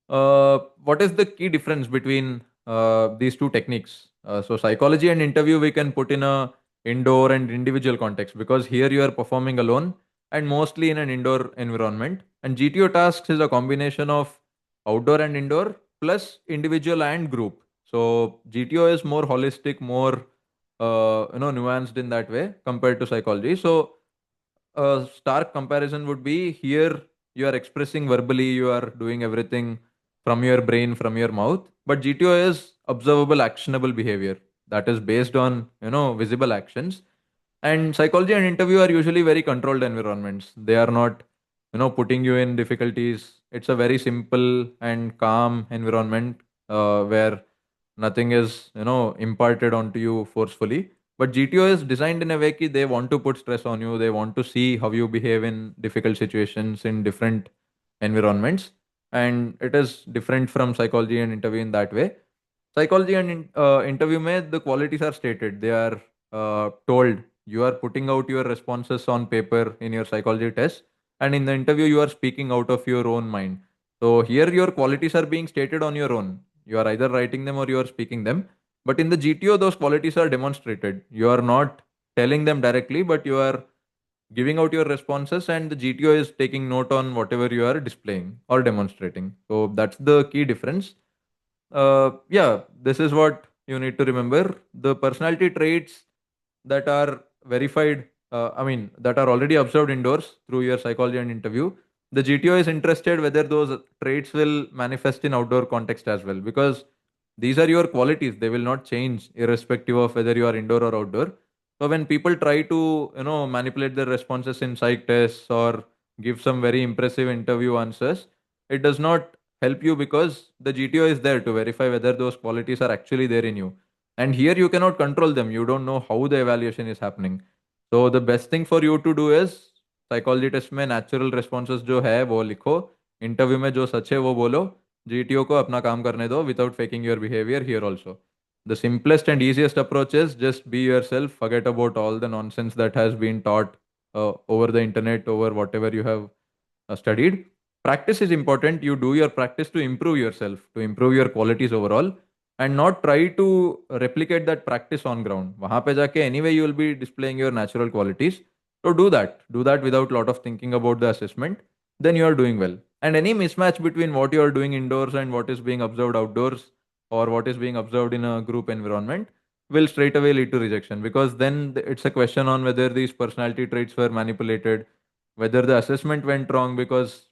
What is the key difference between these two techniques? So psychology and interview we can put in a indoor and individual context, because here you are performing alone and mostly in an indoor environment. And GTO tasks is a combination of outdoor and indoor plus individual and group. So GTO is more holistic, more nuanced in that way compared to psychology. So a stark comparison would be here you are expressing verbally, you are doing everything from your brain, from your mouth. But GTO is observable, actionable behavior that is based on visible actions. And psychology and interview are usually very controlled environments. They are not putting you in difficulties. It's a very simple and calm environment where nothing is imparted onto you forcefully. But GTO is designed in a way that they want to put stress on you. They want to see how you behave in difficult situations in different environments. And it is different from psychology and interview in that way. Psychology and interview mein, the qualities are stated. They are told. You are putting out your responses on paper in your psychology test. And in the interview, you are speaking out of your own mind. So here your qualities are being stated on your own. You are either writing them or you are speaking them. But in the GTO, those qualities are demonstrated. You are not telling them directly, but you are giving out your responses, and the GTO is taking note on whatever you are displaying or demonstrating. So that's the key difference. Yeah, this is what you need to remember. The personality traits that are verified, that are already observed indoors through your psychology and interview, the GTO is interested whether those traits will manifest in outdoor context as well, because these are your qualities. They will not change irrespective of whether you are indoor or outdoor. So when people try to, manipulate their responses in psych tests or give some very impressive interview answers, it does not help you, because the GTO is there to verify whether those qualities are actually there in you. And here you cannot control them. You don't know how the evaluation is happening. So the best thing for you to do is psychology test में natural responses जो है वो लिखो, interview में जो सच है वो बोलो, GTO को अपना काम करने दो without faking your behavior here also. The simplest and easiest approach is just be yourself, forget about all the nonsense that has been taught over the internet, over whatever you have studied. Practice is important. You do your practice to improve yourself, to improve your qualities overall, and not try to replicate that practice on ground. वहां पे जाके anyway you will be displaying your natural qualities. So do that without a lot of thinking about the assessment. Then you are doing well. And any mismatch between what you are doing indoors and what is being observed outdoors, or what is being observed in a group environment, will straight away lead to rejection, because then it's a question on whether these personality traits were manipulated, whether the assessment went wrong, because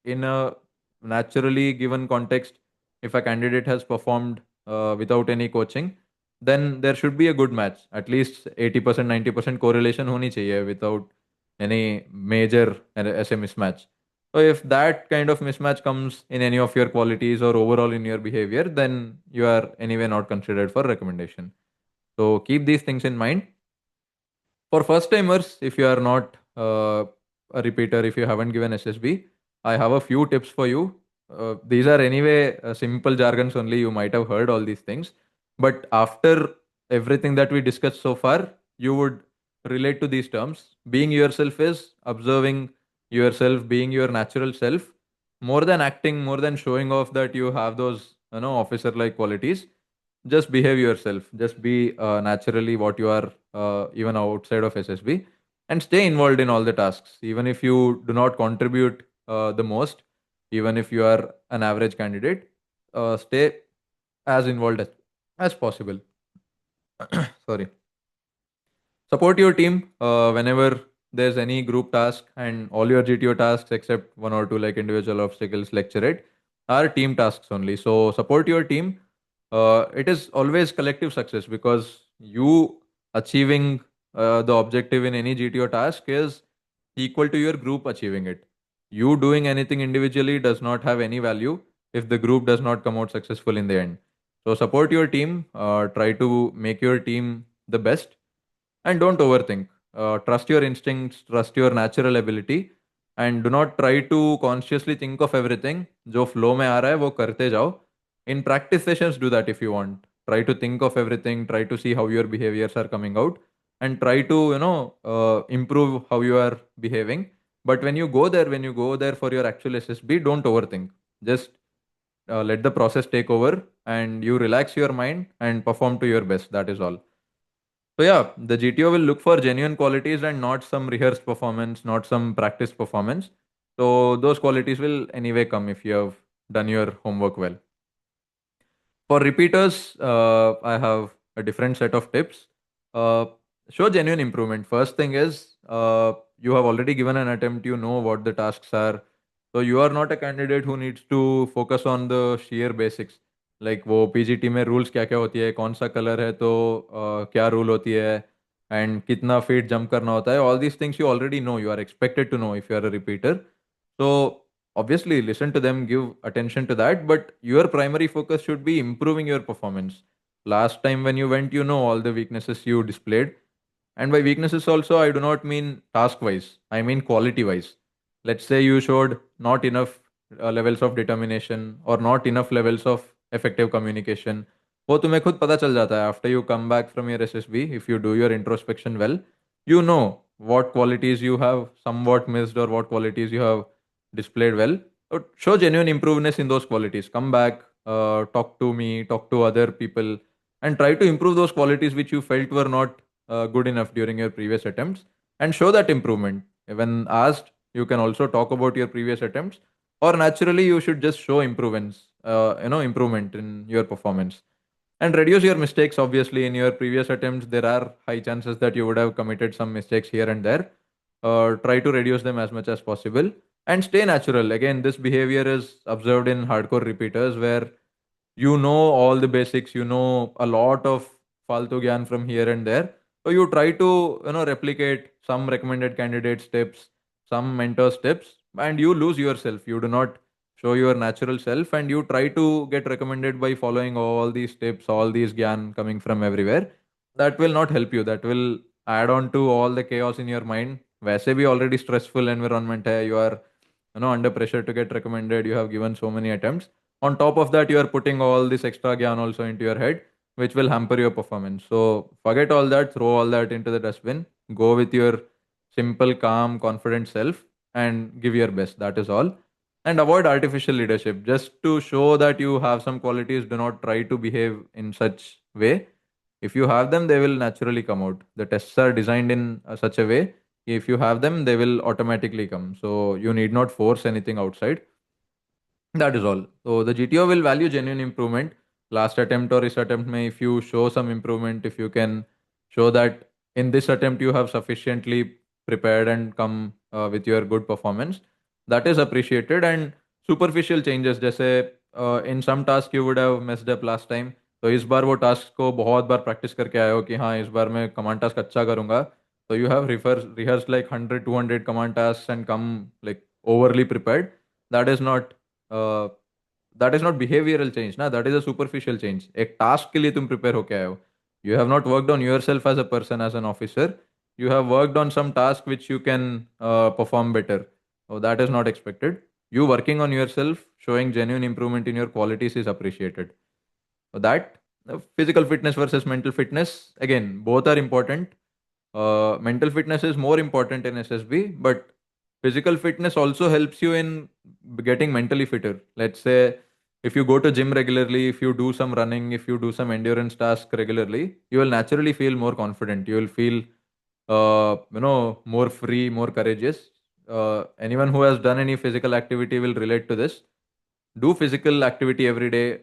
in a naturally given context, if a candidate has performed without any coaching, then there should be a good match. At least 80%, 90% correlation honi chahiye without any major ऐसे mismatch. So if that kind of mismatch comes in any of your qualities or overall in your behavior, then you are anyway not considered for recommendation. So keep these things in mind. For first timers, if you are not a repeater, if you haven't given SSB, I have a few tips for you. These are anyway simple jargons only. You might have heard all these things. But after everything that we discussed so far, you would relate to these terms. Being yourself is observing yourself, being your natural self, more than acting, more than showing off that you have those officer like qualities. Just behave yourself, just be naturally what you are, even outside of SSB, and stay involved in all the tasks, even if you do not contribute the most, even if you are an average candidate. Stay as involved as possible. Sorry. Support your team whenever there's any group task, and all your GTO tasks except one or two like individual obstacles, lecturate, are team tasks only. So support your team. It is always collective success, because you achieving the objective in any GTO task is equal to your group achieving it. You doing anything individually does not have any value if the group does not come out successful in the end. So support your team, try to make your team the best, and don't overthink. Trust your instincts, trust your natural ability, and do not try to consciously think of everything. जो flow में आ रहा है वो करते जाओ. In practice sessions, do that if you want. Try to think of everything. Try to see how your behaviors are coming out, and try to improve how you are behaving. But when you go there for your actual SSB, don't overthink. Just let the process take over, and you relax your mind and perform to your best. That is all. So yeah, the GTO will look for genuine qualities and not some rehearsed performance, not some practice performance. So those qualities will anyway come if you have done your homework well. For repeaters, I have a different set of tips. Uh, Show genuine improvement. First thing is, you have already given an attempt, you know what the tasks are. So you are not a candidate who needs to focus on the sheer basics. Like वो PGT में rules क्या क्या होती है, कौन सा colour है तो क्या रूल होती है, एंड कितना फीट जंप करना होता है. All these things you already know, you are expected to know if you are a repeater. So obviously listen to them, give attention to that, but your primary focus should be improving your performance. Last time when you went, you know all the weaknesses you displayed. And by weaknesses also, I do not mean task wise, I mean quality wise. Let's say you showed not enough levels of determination or not enough levels of effective communication. वो तुम्हें खुद पता चल जाता है after you come back from your SSB. If you do your introspection well, you know what qualities you have somewhat missed or what qualities you have displayed well. So show genuine improvedness in those qualities. Come back, talk to me, talk to other people, and try to improve those qualities which you felt were not good enough during your previous attempts, and show that improvement. When asked, you can also talk about your previous attempts, or naturally, you should just show improvements, improvement in your performance. And reduce your mistakes. Obviously, in your previous attempts, there are high chances that you would have committed some mistakes here and there. Try to reduce them as much as possible and stay natural. Again, this behavior is observed in hardcore repeaters where you know all the basics, you know a lot of faltu gyan from here and there. So you try to replicate some recommended candidates tips, some mentors tips, and you lose yourself. You do not show your natural self, and you try to get recommended by following all these tips, all these gyan coming from everywhere. That will not help you. That will add on to all the chaos in your mind. वैसे भी already stressful environment है, you are under pressure to get recommended, you have given so many attempts. On top of that, you are putting all this extra gyan also into your head, which will hamper your performance. So forget all that, throw all that into the dustbin, go with your simple, calm, confident self and give your best. That is all. And avoid artificial leadership. Just to show that you have some qualities, do not try to behave in such way. If you have them, they will naturally come out. The tests are designed in such a way, if you have them, they will automatically come. So you need not force anything outside. That is all. So the GTO will value genuine improvement. Last attempt or this attempt may, if you show some improvement, if you can show that in this attempt you have sufficiently prepared and come with your good performance, that is appreciated. And superficial changes, जैसे in some task you would have messed up last time, तो इस बार वो task को बहुत बार practice करके आए हो कि हाँ इस बार मैं कमांड टास्क अच्छा करूंगा, so you have rehearsed like 100 200 command tasks and come like overly prepared. That is not uh, that is not behavioral change ना, that is a superficial change. एक task के लिए तुम prepare होके आए हो. You have not worked on yourself as a person, as an officer. You have worked on some task which you can perform better. So that is not expected. You working on yourself, showing genuine improvement in your qualities is appreciated. So that physical fitness versus mental fitness, again, both are important. Mental fitness is more important in SSB, but physical fitness also helps you in getting mentally fitter. Let's say if you go to gym regularly, if you do some running, if you do some endurance task regularly, you will naturally feel more confident. You will feel, more free, more courageous. Anyone who has done any physical activity will relate to this. Do physical activity every day,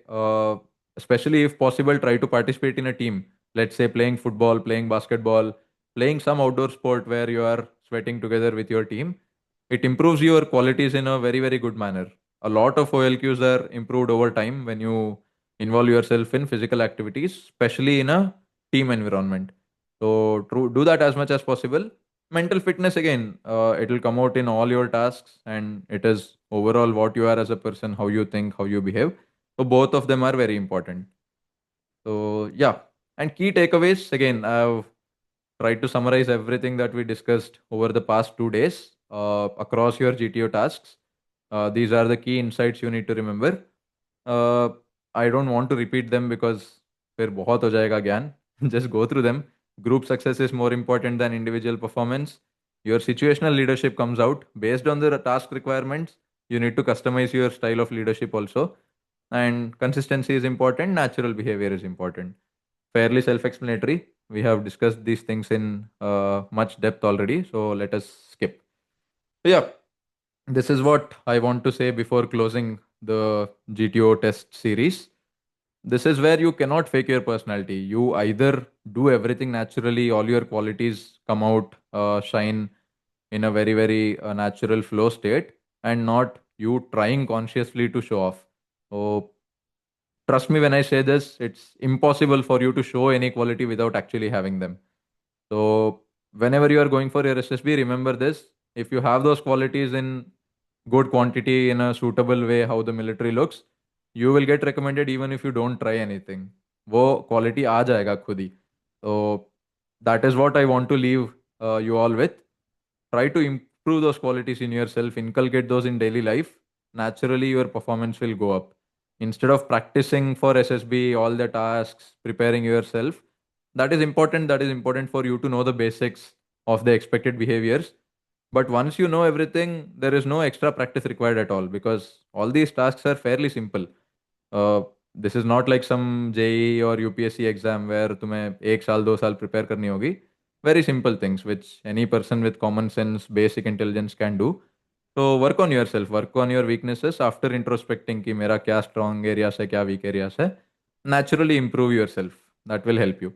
especially if possible, try to participate in a team. Let's say playing football, playing basketball, playing some outdoor sport where you are sweating together with your team. It improves your qualities in a very, very good manner. A lot of OLQs are improved over time when you involve yourself in physical activities, especially in a team environment. So do that as much as possible. Mental fitness, again, it will come out in all your tasks, and it is overall what you are as a person, how you think, how you behave. So both of them are very important. So yeah, and key takeaways, again, I've tried to summarize everything that we discussed over the past 2 days across your GTO tasks. These are the key insights you need to remember. uh, I don't want to repeat them because फिर बहुत हो जाएगा ज्ञान. Just go through them. Group success is more important than individual performance. Your situational leadership comes out based on the task requirements. You need to customize your style of leadership also. and consistency is important, natural behavior is important. Fairly self-explanatory. We have discussed these things in much depth already, so let us skip. So yeah, this is what I want to say before closing the GTO test series. This is where you cannot fake your personality. You either do everything naturally, all your qualities come out, shine in a very, very natural flow state, and not you trying consciously to show off. So, trust me when I say this, it's impossible for you to show any quality without actually having them. So, whenever you are going for your SSB, remember this. If you have those qualities in good quantity in a suitable way, how the military looks, you will get recommended even if you don't try anything. वो quality आ जाएगा खुद ही. So that is what I want to leave you all with. Try to improve those qualities in yourself, inculcate those in daily life. Naturally, your performance will go up. Instead of practicing for SSB, all the tasks, preparing yourself, that is important. That is important for you to know the basics of the expected behaviors. But once you know everything, there is no extra practice required at all because all these tasks are fairly simple. This is not like some JEE or UPSC exam where तुम्हें एक साल 2 साल prepare करनी होगी. Very simple things which any person with common sense, basic intelligence can do. So work on yourself, work on your weaknesses after introspecting कि मेरा क्या strong areas है, क्या weak areas है. Naturally improve yourself. That will help you.